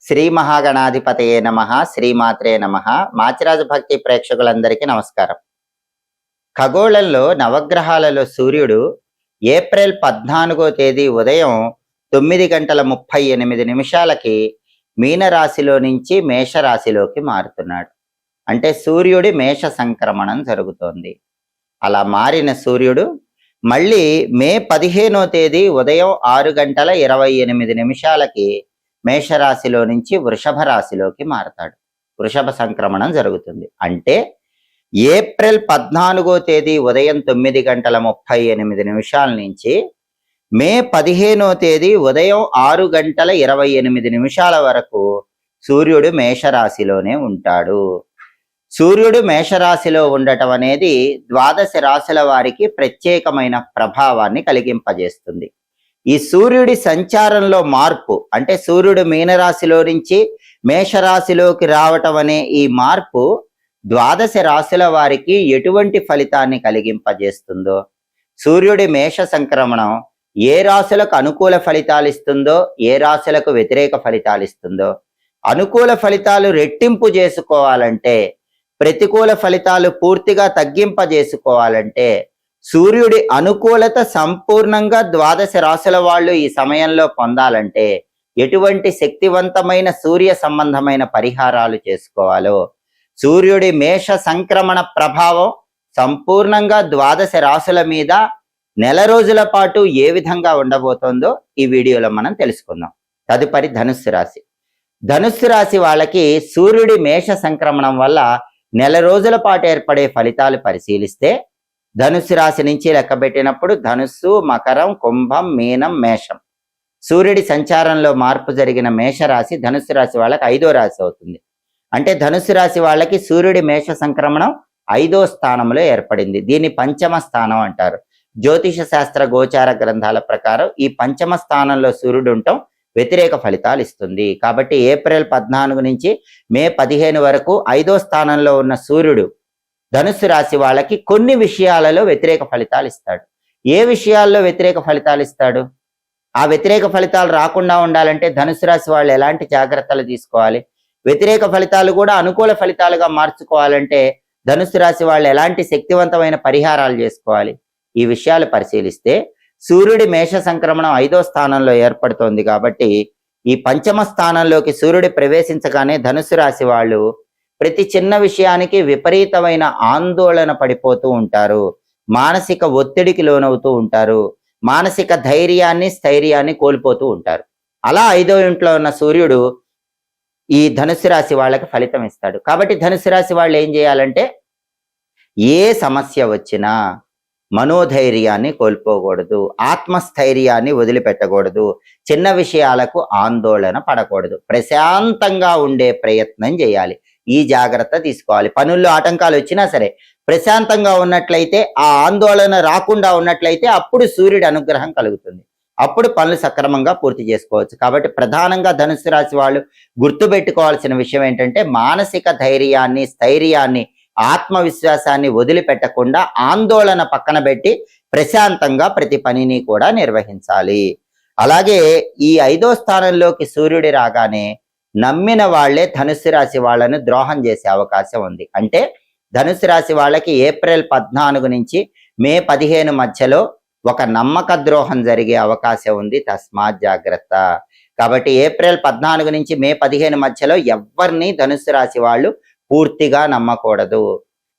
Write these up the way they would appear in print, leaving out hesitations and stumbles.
శ్రీ మహాగణాధిపతయే నమః, శ్రీమాత్రే నమః. మాచిరాజు భక్తి ప్రేక్షకులందరికీ నమస్కారం. ఖగోళంలో నవగ్రహాలలో సూర్యుడు ఏప్రిల్ 14వ తేదీ ఉదయం 9:38 మీనరాశిలో నుంచి మేషరాశిలోకి మారుతున్నాడు. అంటే సూర్యుడి మేష సంక్రమణం జరుగుతోంది. అలా మారిన సూర్యుడు మళ్ళీ మే 15వ తేదీ ఉదయం 6:28 మేషరాశిలో నుంచి వృషభ రాశిలోకి మారతాడు. వృషభ సంక్రమణం జరుగుతుంది. అంటే ఏప్రిల్ 14వ తేదీ ఉదయం 9:38 నుంచి మే 15వ తేదీ ఉదయం 6:28 వరకు సూర్యుడు మేషరాశిలోనే ఉంటాడు. సూర్యుడు మేషరాశిలో ఉండటం అనేది ద్వాదశ రాశుల వారికి ప్రత్యేకమైన ప్రభావాన్ని కలిగింపజేస్తుంది. ఈ సూర్యుడి సంచారంలో మార్పు, అంటే సూర్యుడు మీనరాశిలో నుంచి మేషరాశిలోకి రావటం అనే ఈ మార్పు ద్వాదశ రాశుల వారికి ఎటువంటి ఫలితాన్ని కలిగింపజేస్తుందో, సూర్యుడి మేష సంక్రమణం ఏ రాశులకు అనుకూల ఫలితాలు ఇస్తుందో, ఏ రాశులకు వ్యతిరేక ఫలితాలు ఇస్తుందో, అనుకూల ఫలితాలు రెట్టింపు చేసుకోవాలంటే, ప్రతికూల ఫలితాలు పూర్తిగా తగ్గింపజేసుకోవాలంటే సూర్యుడి అనుకూలత సంపూర్ణంగా ద్వాదశ రాశుల వాళ్ళు ఈ సమయంలో పొందాలంటే ఎటువంటి శక్తివంతమైన సూర్య సంబంధమైన పరిహారాలు చేసుకోవాలో, సూర్యుడి మేష సంక్రమణ ప్రభావం సంపూర్ణంగా ద్వాదశ రాశుల మీద నెల రోజుల పాటు ఏ విధంగా ఉండబోతోందో ఈ వీడియోలో మనం తెలుసుకుందాం. తదుపరి ధనుస్సు రాశి. ధనుస్సు రాశి వాళ్ళకి సూర్యుడి మేష సంక్రమణం వల్ల నెల రోజుల పాటు ఏర్పడే ఫలితాలు పరిశీలిస్తే, ధనుస్సు రాశి నుంచి లెక్కబెట్టినప్పుడు ధనుస్సు, మకరం, కుంభం, మీనం, మేషం. సూర్యుడి సంచారంలో మార్పు జరిగిన మేషరాశి ధనుస్సు రాశి వాళ్ళకి 5వ రాశి అవుతుంది. అంటే ధనుస్సు రాశి వాళ్ళకి సూర్యుడి మేష సంక్రమణం 5వ స్థానంలో ఏర్పడింది. దీన్ని పంచమ స్థానం అంటారు. జ్యోతిష శాస్త్ర గోచార గ్రంథాల ప్రకారం ఈ పంచమ స్థానంలో సూర్యుడు ఉండటం వ్యతిరేక ఫలితాలు ఇస్తుంది. కాబట్టి ఏప్రిల్ 14 నుంచి మే 15 వరకు 5వ స్థానంలో ఉన్న సూర్యుడు ధనుస్సు రాశి వాళ్ళకి కొన్ని విషయాలలో వ్యతిరేక ఫలితాలు ఇస్తాడు. ఏ విషయాల్లో వ్యతిరేక ఫలితాలు ఇస్తాడు? ఆ వ్యతిరేక ఫలితాలు రాకుండా ఉండాలంటే ధనుస్సు రాశి వాళ్ళు ఎలాంటి జాగ్రత్తలు తీసుకోవాలి? వ్యతిరేక ఫలితాలు కూడా అనుకూల ఫలితాలుగా మార్చుకోవాలంటే ధనుస్సు రాశి వాళ్ళు ఎలాంటి శక్తివంతమైన పరిహారాలు చేసుకోవాలి? ఈ విషయాలు పరిశీలిస్తే సూర్యుడి మేష సంక్రమణం 5వ స్థానంలో ఏర్పడుతోంది. కాబట్టి ఈ పంచమ స్థానంలోకి సూర్యుడు ప్రవేశించగానే ధనుస్సు రాశి వాళ్ళు ప్రతి చిన్న విషయానికి విపరీతమైన ఆందోళన పడిపోతూ ఉంటారు. మానసిక ఒత్తిడికి లోనవుతూ ఉంటారు. మానసిక ధైర్యాన్ని, స్థైర్యాన్ని కోల్పోతూ ఉంటారు. అలా 5వ ఇంట్లో ఉన్న సూర్యుడు ఈ ధనుస్సు రాశి వాళ్ళకి ఫలితం ఇస్తాడు. కాబట్టి ధనుస్సు రాశి వాళ్ళు ఏం చేయాలంటే, ఏ సమస్య వచ్చినా మనోధైర్యాన్ని కోల్పోకూడదు, ఆత్మస్థైర్యాన్ని వదిలిపెట్టకూడదు, చిన్న విషయాలకు ఆందోళన పడకూడదు, ప్రశాంతంగా ఉండే ప్రయత్నం చేయాలి. ఈ జాగ్రత్త తీసుకోవాలి. పనుల్లో ఆటంకాలు వచ్చినా సరే ప్రశాంతంగా ఉన్నట్లయితే, ఆ ఆందోళన రాకుండా ఉన్నట్లయితే అప్పుడు సూర్యుడి అనుగ్రహం కలుగుతుంది. అప్పుడు పనులు సక్రమంగా పూర్తి చేసుకోవచ్చు. కాబట్టి ప్రధానంగా ధనుస్సు రాశి వాళ్ళు గుర్తుపెట్టుకోవాల్సిన విషయం ఏంటంటే, మానసిక ధైర్యాన్ని, స్థైర్యాన్ని, ఆత్మవిశ్వాసాన్ని వదిలిపెట్టకుండా ఆందోళన పక్కన పెట్టి ప్రశాంతంగా ప్రతి పనిని కూడా నిర్వహించాలి. అలాగే ఈ 5వ స్థానంలోకి సూర్యుడి రాగానే నమ్మిన వాళ్లే ధనుస్సు రాశి వాళ్ళను ద్రోహం చేసే అవకాశం ఉంది. అంటే ధనుస్సు రాశి వాళ్ళకి ఏప్రిల్ 14 నుంచి మే 15 మధ్యలో ఒక నమ్మక ద్రోహం జరిగే అవకాశం ఉంది. తస్మాత్ జాగ్రత్త. కాబట్టి ఏప్రిల్ 14 నుంచి మే 15 మధ్యలో ఎవరిని ధనుస్సు రాశి వాళ్ళు పూర్తిగా నమ్మకూడదు.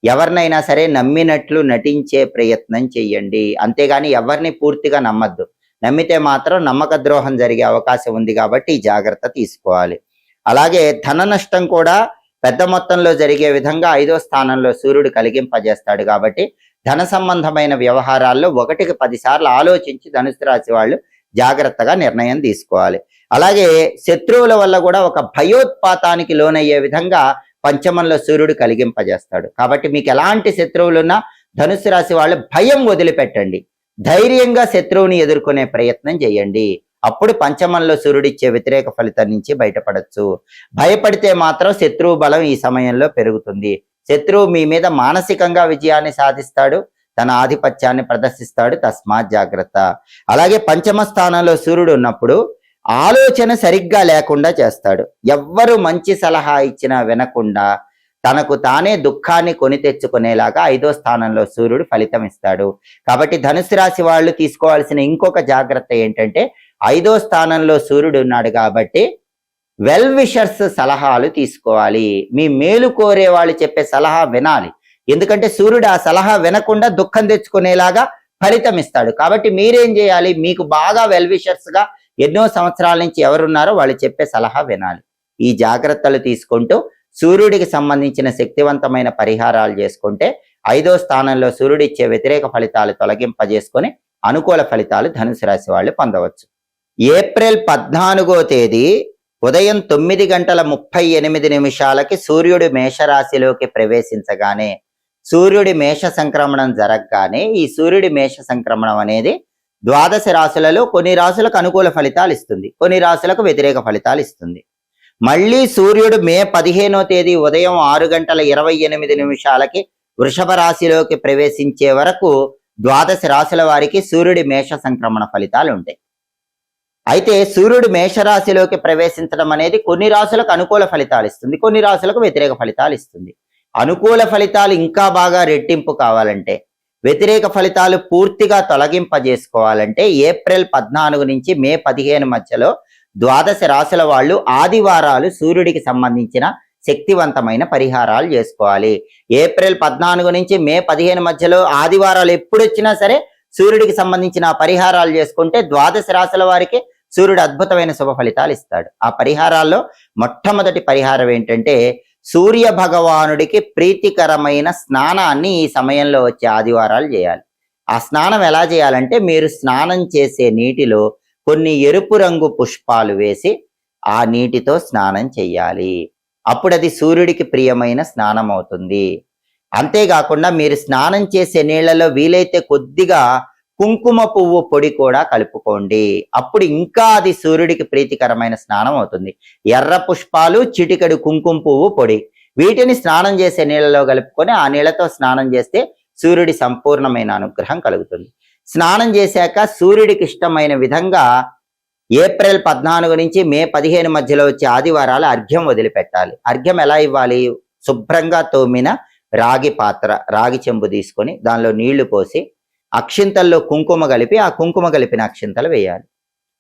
ఎవరినైనా సరే నమ్మినట్లు నటించే ప్రయత్నం చెయ్యండి. అంతేగాని ఎవరిని పూర్తిగా నమ్మద్దు. నమ్మితే మాత్రం నమ్మక ద్రోహం జరిగే అవకాశం ఉంది. కాబట్టి ఈ జాగ్రత్త తీసుకోవాలి. అలాగే ధన నష్టం కూడా పెద్ద మొత్తంలో జరిగే విధంగా 5వ స్థానంలో సూర్యుడు కలిగింపజేస్తాడు. కాబట్టి ధన సంబంధమైన వ్యవహారాల్లో 1కి 10 సార్లు ఆలోచించి ధనుస్సు రాశి వాళ్ళు జాగ్రత్తగా నిర్ణయం తీసుకోవాలి. అలాగే శత్రువుల వల్ల కూడా ఒక భయోత్పాతానికి లోనయ్యే విధంగా పంచమంలో సూర్యుడు కలిగింపజేస్తాడు. కాబట్టి మీకు ఎలాంటి శత్రువులున్నా ధనుస్సు రాశి వాళ్ళు భయం వదిలిపెట్టండి. ధైర్యంగా శత్రువుని ఎదుర్కొనే ప్రయత్నం చేయండి. అప్పుడు పంచమంలో సూర్యుడిచ్చే వ్యతిరేక ఫలితం నుంచి బయటపడచ్చు. భయపడితే మాత్రం శత్రువు బలం ఈ సమయంలో పెరుగుతుంది. శత్రువు మీ మీద మానసికంగా విజయాన్ని సాధిస్తాడు, తన ఆధిపత్యాన్ని ప్రదర్శిస్తాడు. తస్మాత్ జాగ్రత్త. అలాగే పంచమ స్థానంలో సూర్యుడు ఉన్నప్పుడు ఆలోచన సరిగ్గా లేకుండా చేస్తాడు. ఎవ్వరు మంచి సలహా ఇచ్చినా వినకుండా తనకు తానే దుఃఖాన్ని కొని తెచ్చుకునేలాగా 5వ స్థానంలో సూర్యుడు ఫలితం ఇస్తాడు. కాబట్టి ధనుసు రాశి వాళ్ళు తీసుకోవాల్సిన ఇంకొక జాగ్రత్త ఏంటంటే 5వ స్థానంలో సూర్యుడు ఉన్నాడు కాబట్టి వెల్ విషర్స్ సలహాలు తీసుకోవాలి. మీ మేలు కోరే వాళ్ళు చెప్పే సలహా వినాలి. ఎందుకంటే సూర్యుడు ఆ సలహా వినకుండా దుఃఖం తెచ్చుకునేలాగా ఫలితం ఇస్తాడు. కాబట్టి మీరేం చేయాలి? మీకు బాగా వెల్ విషర్స్ గా ఎన్నో సంవత్సరాల నుంచి ఎవరున్నారో వాళ్ళు చెప్పే సలహా వినాలి. ఈ జాగ్రత్తలు తీసుకుంటూ సూర్యుడికి సంబంధించిన శక్తివంతమైన పరిహారాలు చేసుకుంటే 5వ స్థానంలో సూర్యుడు ఇచ్చే వ్యతిరేక ఫలితాలు తొలగింపజేసుకొని అనుకూల ఫలితాలు ధనుసు రాశి వాళ్ళు పొందవచ్చు. ఏప్రిల్ 14వ తేదీ ఉదయం 9:38 సూర్యుడు మేషరాశిలోకి ప్రవేశించగానే సూర్యుడి మేష సంక్రమణం జరగగానే ఈ సూర్యుడి మేష సంక్రమణం అనేది ద్వాదశ రాశులలో కొన్ని రాశులకు అనుకూల ఫలితాలు ఇస్తుంది, కొన్ని రాశులకు వ్యతిరేక ఫలితాలు ఇస్తుంది. మళ్ళీ సూర్యుడు మే 15వ తేదీ ఉదయం 6:28 వృషభ రాశిలోకి ప్రవేశించే వరకు ద్వాదశ రాశుల వారికి సూర్యుడి మేష సంక్రమణ ఫలితాలు ఉంటాయి. అయితే సూర్యుడు మేషరాశిలోకి ప్రవేశించడం అనేది కొన్ని రాశులకు అనుకూల ఫలితాలు ఇస్తుంది, కొన్ని రాశులకు వ్యతిరేక ఫలితాలు ఇస్తుంది. అనుకూల ఫలితాలు ఇంకా బాగా రెట్టింపు కావాలంటే, వ్యతిరేక ఫలితాలు పూర్తిగా తొలగింపజేసుకోవాలంటే ఏప్రిల్ 14 నుంచి మే 15 మధ్యలో ద్వాదశ రాశుల వాళ్ళు ఆదివారాలు సూర్యుడికి సంబంధించిన శక్తివంతమైన పరిహారాలు చేసుకోవాలి. ఏప్రిల్ 14 నుంచి మే 15 మధ్యలో ఆదివారాలు ఎప్పుడు వచ్చినా సరే సూర్యుడికి సంబంధించిన పరిహారాలు చేసుకుంటే ద్వాదశ రాశుల వారికి సూర్యుడు అద్భుతమైన శుభ ఫలితాలు ఇస్తాడు. ఆ పరిహారాల్లో మొట్టమొదటి పరిహారం ఏంటంటే సూర్య భగవానుడికి ప్రీతికరమైన స్నానాన్ని ఈ సమయంలో వచ్చే ఆదివారాలు చేయాలి. ఆ స్నానం ఎలా చేయాలంటే మీరు స్నానం చేసే నీటిలో కొన్ని ఎరుపు రంగు పుష్పాలు వేసి ఆ నీటితో స్నానం చెయ్యాలి. అప్పుడు అది సూర్యుడికి ప్రియమైన స్నానం అవుతుంది. అంతేకాకుండా మీరు స్నానం చేసే నీళ్లలో వీలైతే కొద్దిగా కుంకుమ పువ్వు పొడి కూడా కలుపుకోండి. అప్పుడు ఇంకా అది సూర్యుడికి ప్రీతికరమైన స్నానం అవుతుంది. ఎర్ర పుష్పాలు, చిటికెడు కుంకుమ పువ్వు పొడి, వీటిని స్నానం చేసే నీళ్ళలో కలుపుకొని ఆ నీళ్లతో స్నానం చేస్తే సూర్యుడి సంపూర్ణమైన అనుగ్రహం కలుగుతుంది. స్నానం చేశాక సూర్యుడికి ఇష్టమైన విధంగా ఏప్రిల్ 14 నుంచి మే 15 మధ్యలో వచ్చే ఆదివారాలు అర్ఘ్యం వదిలిపెట్టాలి. అర్ఘ్యం ఎలా ఇవ్వాలి? శుభ్రంగా తోమిన రాగి పాత్ర, రాగి చెంబు తీసుకొని దానిలో నీళ్లు పోసి అక్షింతల్లో కుంకుమ కలిపి ఆ కుంకుమ కలిపిన అక్షింతలు వేయాలి.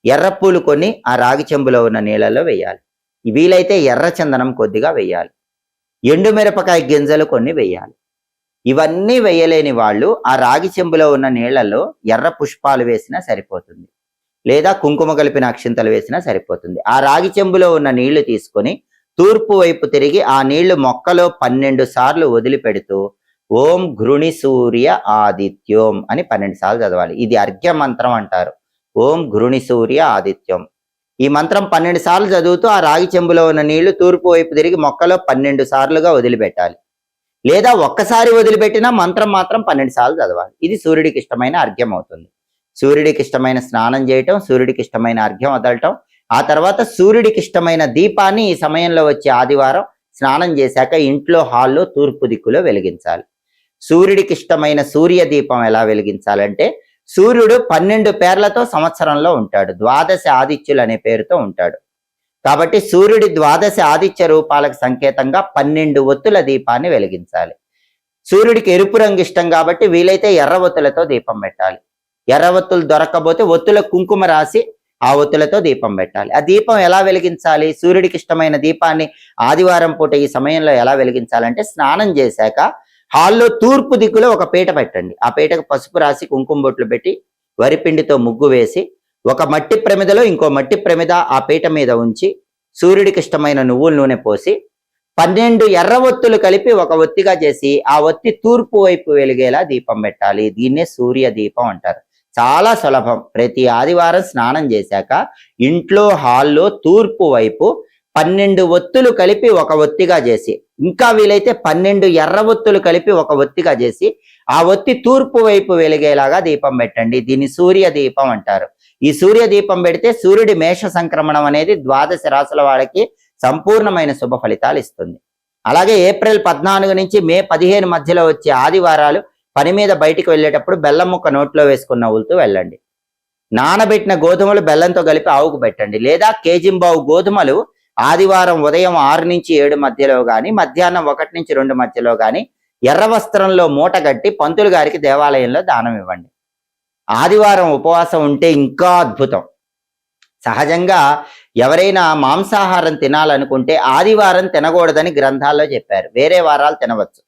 ఎర్రపూలు కొన్ని ఆ రాగి చెంబులో ఉన్న నీళ్ళలో వేయాలి. వీలైతే ఎర్ర చందనం కొద్దిగా వేయాలి. ఎండుమిరపకాయ గింజలు కొన్ని వేయాలి. ఇవన్నీ వేయలేని వాళ్ళు ఆ రాగి చెంబులో ఉన్న నీళ్లలో ఎర్ర పుష్పాలు వేసినా సరిపోతుంది, లేదా కుంకుమ కలిపిన అక్షింతలు వేసినా సరిపోతుంది. ఆ రాగి చెంబులో ఉన్న నీళ్లు తీసుకొని తూర్పు వైపు తిరిగి ఆ నీళ్లు మొక్కలో 12 సార్లు వదిలిపెడుతూ ఓం ఘృణి సూర్య ఆదిత్యోం అని 12 సార్లు చదవాలి. ఇది అర్ఘ్య మంత్రం అంటారు. ఓం ఘృణి సూర్య ఆదిత్యం. ఈ మంత్రం 12 సార్లు చదువుతూ ఆ రాగి చెంబులో ఉన్న నీళ్లు తూర్పు వైపు తిరిగి మొక్కలో 12 సార్లుగా వదిలిపెట్టాలి. లేదా ఒక్కసారి వదిలిపెట్టినా మంత్రం మాత్రం 12 సార్లు చదవాలి. ఇది సూర్యుడికి ఇష్టమైన అర్ఘ్యం అవుతుంది. సూర్యుడికి ఇష్టమైన స్నానం చేయటం, సూర్యుడికి ఇష్టమైన అర్ఘ్యం వదలటం, ఆ తర్వాత సూర్యుడికి ఇష్టమైన దీపాన్ని ఈ సమయంలో వచ్చే ఆదివారం స్నానం చేశాక ఇంట్లో హాల్లో తూర్పు దిక్కులో వెలిగించాలి. సూర్యుడికి ఇష్టమైన సూర్య దీపం ఎలా వెలిగించాలంటే సూర్యుడు 12 పేర్లతో సంవత్సరంలో ఉంటాడు. ద్వాదశ ఆదిత్యులు అనే పేరుతో ఉంటాడు. కాబట్టి సూర్యుడి ద్వాదశ ఆదిత్య రూపాలకు సంకేతంగా 12 ఒత్తుల దీపాన్ని వెలిగించాలి. సూర్యుడికి ఎరుపు రంగు ఇష్టం కాబట్టి వీలైతే ఎర్ర ఒత్తులతో దీపం పెట్టాలి. ఎర్ర ఒత్తులు దొరకకపోతే ఒత్తుల కుంకుమ రాసి ఆ ఒత్తులతో దీపం పెట్టాలి. ఆ దీపం ఎలా వెలిగించాలి? సూర్యుడికి ఇష్టమైన దీపాన్ని ఆదివారం పూట ఈ సమయంలో ఎలా వెలిగించాలంటే స్నానం చేశాక హాల్లో తూర్పు దిక్కులో ఒక పీట పెట్టండి. ఆ పీటకు పసుపు రాసి కుంకుమ బొట్లు పెట్టి వరిపిండితో ముగ్గు వేసి ఒక మట్టి ప్రమిదలో ఇంకో మట్టి ప్రమిద ఆ పీట మీద ఉంచి సూర్యుడికి ఇష్టమైన నువ్వుల నూనె పోసి 12 ఎర్ర ఒత్తులు కలిపి ఒక ఒత్తిగా చేసి ఆ ఒత్తి తూర్పు వైపు వెలిగేలా దీపం పెట్టాలి. దీన్నే సూర్య దీపం అంటారు. చాలా సులభం. ప్రతి ఆదివారం స్నానం చేశాక ఇంట్లో హాల్లో తూర్పు వైపు 12 ఒత్తులు కలిపి ఒక ఒత్తిగా చేసి, ఇంకా వీలైతే 12 ఎర్ర ఒత్తులు కలిపి ఒక ఒత్తిగా చేసి ఆ ఒత్తి తూర్పు వైపు వెలిగేలాగా దీపం పెట్టండి. దీన్ని సూర్య దీపం అంటారు. ఈ సూర్య దీపం పెడితే సూర్యుడి మేష సంక్రమణం అనేది ద్వాదశ రాశుల వాళ్ళకి సంపూర్ణమైన శుభ ఫలితాలు ఇస్తుంది. అలాగే ఏప్రిల్ 14 నుంచి మే 15 మధ్యలో వచ్చే ఆదివారాలు పని మీద బయటికి వెళ్ళేటప్పుడు బెల్లం ముక్క నోట్లో వేసుకున్న నవ్వులుతూ వెళ్ళండి. నానబెట్టిన గోధుమలు బెల్లంతో కలిపి ఆవుకు పెట్టండి. లేదా కేజింబావు గోధుమలు ఆదివారం ఉదయం 6 నుంచి 7 మధ్యలో గాని, మధ్యాహ్నం 1 నుంచి 2 మధ్యలో గాని ఎర్ర వస్త్రంలో మూట కట్టి పంతులు గారికి దేవాలయంలో దానం ఇవ్వండి. ఆదివారం ఉపవాసం ఉంటే ఇంకా అద్భుతం. సహజంగా ఎవరైనా మాంసాహారం తినాలనుకుంటే ఆదివారం తినకూడదని గ్రంథాల్లో చెప్పారు. వేరే వారాలు తినవచ్చు.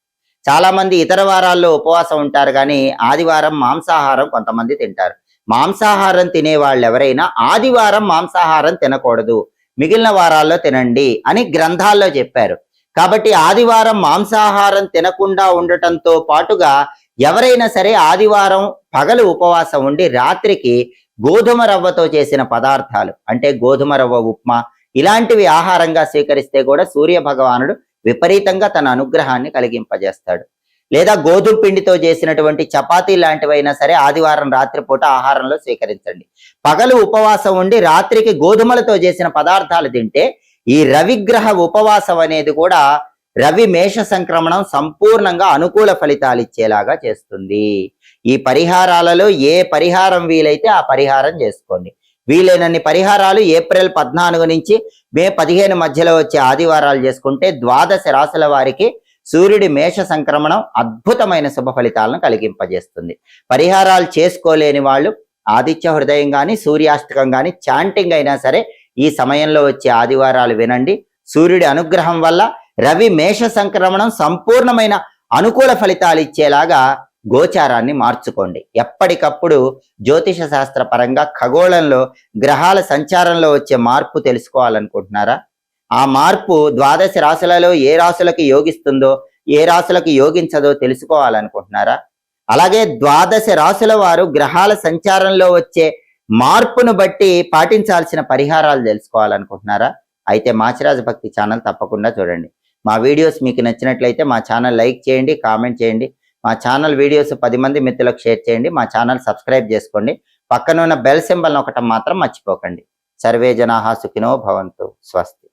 చాలా మంది ఇతర వారాల్లో ఉపవాసం ఉంటారు, కానీ ఆదివారం మాంసాహారం కొంతమంది తింటారు. మాంసాహారం తినే వాళ్ళు ఎవరైనా ఆదివారం మాంసాహారం తినకూడదు, మిగిలిన వారాల్లో తినండి అని గ్రంథాల్లో చెప్పారు. కాబట్టి ఆదివారం మాంసాహారం తినకుండా ఉండటంతో పాటుగా ఎవరైనా సరే ఆదివారం పగలు ఉపవాసం ఉండి రాత్రికి గోధుమ రవ్వతో చేసిన పదార్థాలు అంటే గోధుమ రవ్వ ఉప్మా ఇలాంటివి ఆహారంగా స్వీకరిస్తే కూడా సూర్య భగవానుడు విపరీతంగా తన అనుగ్రహాన్ని కలిగింపజేస్తాడు. లేదా గోధుమ పిండితో చేసినటువంటి చపాతీ లాంటివైనా సరే ఆదివారం రాత్రిపూట ఆహారంలో స్వీకరించండి. పగలు ఉపవాసం ఉండి రాత్రికి గోధుమలతో చేసిన పదార్థాలు తింటే ఈ రవిగ్రహ ఉపవాసం అనేది కూడా రవి మేష సంక్రమణం సంపూర్ణంగా అనుకూల ఫలితాలు ఇచ్చేలాగా చేస్తుంది. ఈ పరిహారాలలో ఏ పరిహారం వీలైతే ఆ పరిహారం చేసుకోండి. వీలైనన్ని పరిహారాలు ఏప్రిల్ 14 నుంచి మే 15 మధ్యలో వచ్చే ఆదివారాలు చేసుకుంటే ద్వాదశ రాశుల వారికి సూర్యుడి మేష సంక్రమణం అద్భుతమైన శుభ ఫలితాలను కలిగింపజేస్తుంది. పరిహారాలు చేసుకోలేని వాళ్ళు ఆదిత్య హృదయం కానీ సూర్యాష్టకం కానీ చాంటింగ్ అయినా సరే ఈ సమయంలో వచ్చే ఆదివారాలు వినండి. సూర్యుడి అనుగ్రహం వల్ల రవి మేష సంక్రమణం సంపూర్ణమైన అనుకూల ఫలితాలు ఇచ్చేలాగా గోచారాన్ని మార్చుకోండి. ఎప్పటికప్పుడు జ్యోతిష శాస్త్ర పరంగా ఖగోళంలో గ్రహాల సంచారంలో వచ్చే మార్పు తెలుసుకోవాలనుకుంటున్నారా? ఆ మార్పు ద్వాదశ రాశులలో ఏ రాశులకు యోగిస్తుందో ఏ రాశులకు యోగించదో తెలుసుకోవాలనుకుంటున్నారా? అలాగే ద్వాదశ రాశుల వారు గ్రహాల సంచారంలో వచ్చే మార్పును బట్టి పాటించాల్సిన పరిహారాలు తెలుసుకోవాలనుకుంటున్నారా? అయితే మాచిరాజ భక్తి ఛానల్ తప్పకుండా చూడండి. మా వీడియోస్ మీకు నచ్చినట్లయితే మా ఛానల్ లైక్ చేయండి, కామెంట్ చేయండి. మా ఛానల్ వీడియోస్ 10 మంది మిత్రులకు షేర్ చేయండి. మా ఛానల్ సబ్స్క్రైబ్ చేసుకోండి. పక్కన ఉన్న బెల్ సింబల్ నొక్కటం మాత్రం మర్చిపోకండి. సర్వే జనాః సుఖినో భవంతు. స్వస్తి.